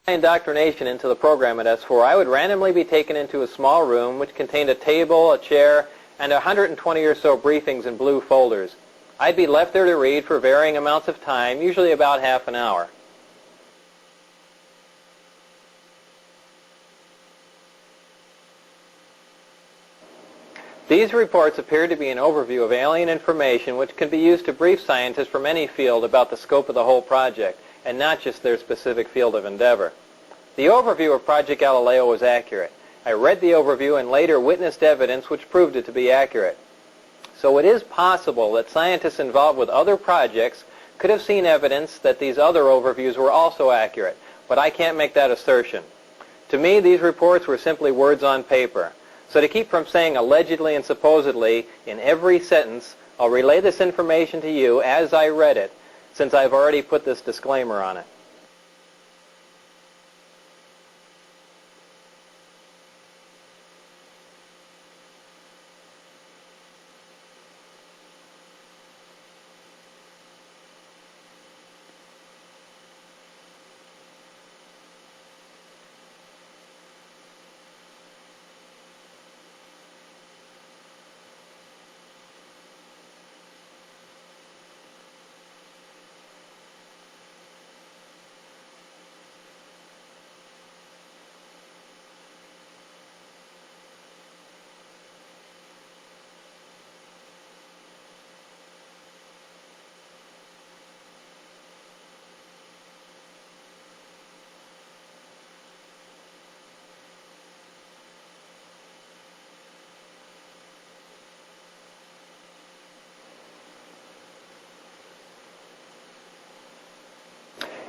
Indoctrination into the program at S4, I would randomly be taken into a small room which contained a table, a chair, and 120 or so briefings in blue folders. I'd be left there to read for varying amounts of time, usually about half an hour. These reports appear to be an overview of alien information which can be used to brief scientists from any field about the scope of the whole project, and not just their specific field of endeavor. The overview of Project Galileo was accurate. I read the overview and later witnessed evidence which proved it to be accurate. So it is possible that scientists involved with other projects could have seen evidence that these other overviews were also accurate, but I can't make that assertion. To me, these reports were simply words on paper. So to keep from saying allegedly and supposedly in every sentence, I'll relay this information to you as I read it, since I've already put this disclaimer on it.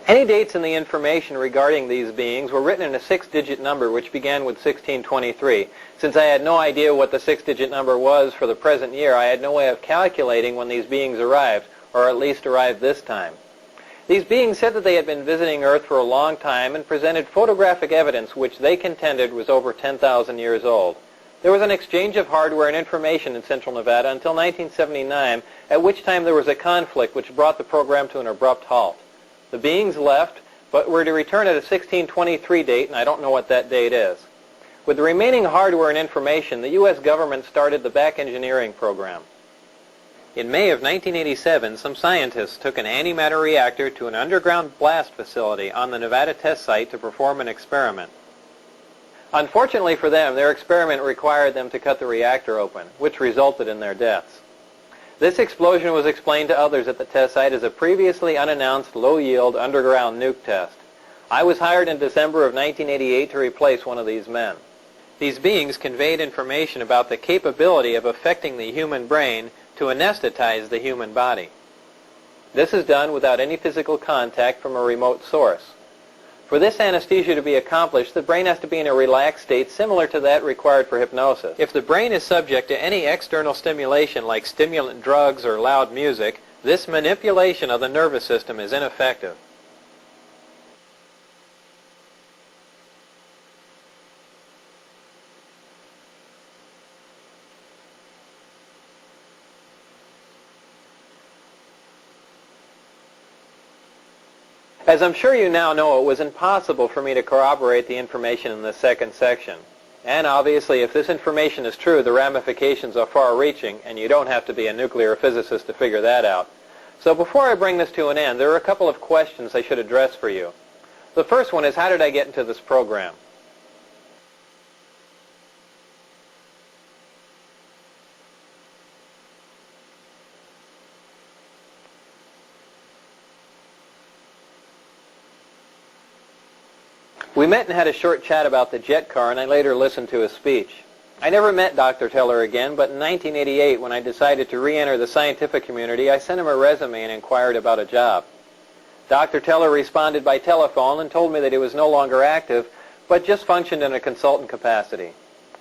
Any dates in the information regarding these beings were written in a 6-digit number which began with 1623. Since I had no idea what the 6-digit number was for the present year, I had no way of calculating when these beings arrived, or at least arrived this time. These beings said that they had been visiting Earth for a long time and presented photographic evidence which they contended was over 10,000 years old. There was an exchange of hardware and information in Central Nevada until 1979, at which time there was a conflict which brought the program to an abrupt halt. The beings left, but were to return at a 1623 date, and I don't know what that date is. With the remaining hardware and information, the U.S. government started the back engineering program. In May of 1987, some scientists took an antimatter reactor to an underground blast facility on the Nevada test site to perform an experiment. Unfortunately for them, their experiment required them to cut the reactor open, which resulted in their deaths. This explosion was explained to others at the test site as a previously unannounced low-yield underground nuke test. I was hired in December of 1988 to replace one of these men. These beings conveyed information about the capability of affecting the human brain to anesthetize the human body. This is done without any physical contact from a remote source. For this anesthesia to be accomplished, the brain has to be in a relaxed state similar to that required for hypnosis. If the brain is subject to any external stimulation like stimulant drugs or loud music, this manipulation of the nervous system is ineffective. As I'm sure you now know, it was impossible for me to corroborate the information in the second section. And obviously, if this information is true, the ramifications are far-reaching, and you don't have to be a nuclear physicist to figure that out. So before I bring this to an end, there are a couple of questions I should address for you. The first one is, how did I get into this program? We met and had a short chat about the jet car, and I later listened to his speech. I never met Dr. Teller again, but in 1988, when I decided to re-enter the scientific community, I sent him a resume and inquired about a job. Dr. Teller responded by telephone and told me that he was no longer active, but just functioned in a consultant capacity.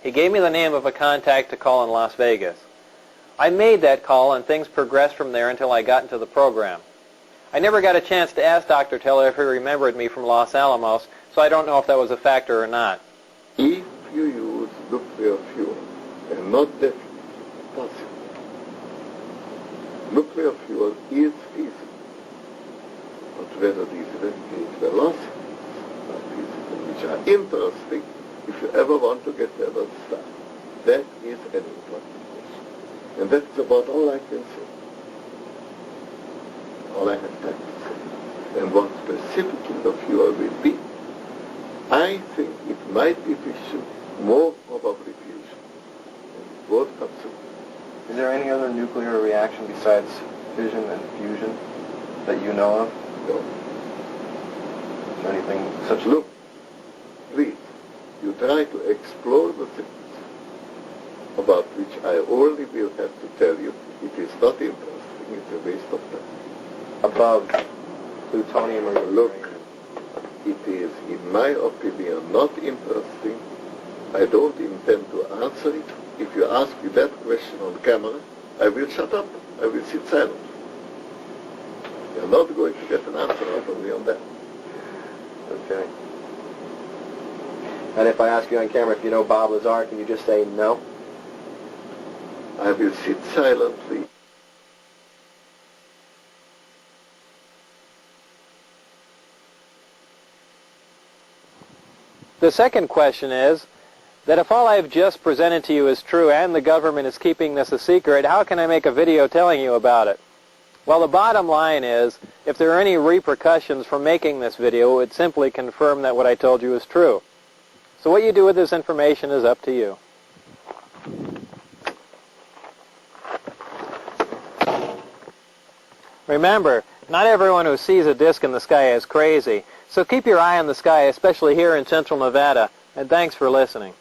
He gave me the name of a contact to call in Las Vegas. I made that call, and things progressed from there until I got into the program. I never got a chance to ask Dr. Teller if he remembered me from Los Alamos, so I don't know if that was a factor or not. If you use nuclear fuel and not the fossil, nuclear fuel is feasible. Not whether this replicates velocity, but is interesting if you ever want to get the other star. That is an important question. And that's about all I can say. All I have time to say. And what specifically the fuel will be, I think it might be fission, more probably fusion. And it won't come soon. Is there any other nuclear reaction besides fission and fusion that you know of? No. Is there anything such? Look, please, you try to explore the things about which I only will have to tell you it is not interesting, it's a waste of time. Above plutonium or Look, uranium? it is, in my opinion, not interesting. I don't intend to answer it. If you ask me that question on camera, I will shut up. I will sit silent. You're not going to get an answer out of me on that. Okay. And if I ask you on camera if you know Bob Lazar, can you just say no? I will sit silently. The second question is that if all I've just presented to you is true and the government is keeping this a secret, how can I make a video telling you about it? Well, the bottom line is, if there are any repercussions from making this video, it would simply confirm that what I told you is true. So what you do with this information is up to you. Remember, not everyone who sees a disk in the sky is crazy, so keep your eye on the sky, especially here in central Nevada, and thanks for listening.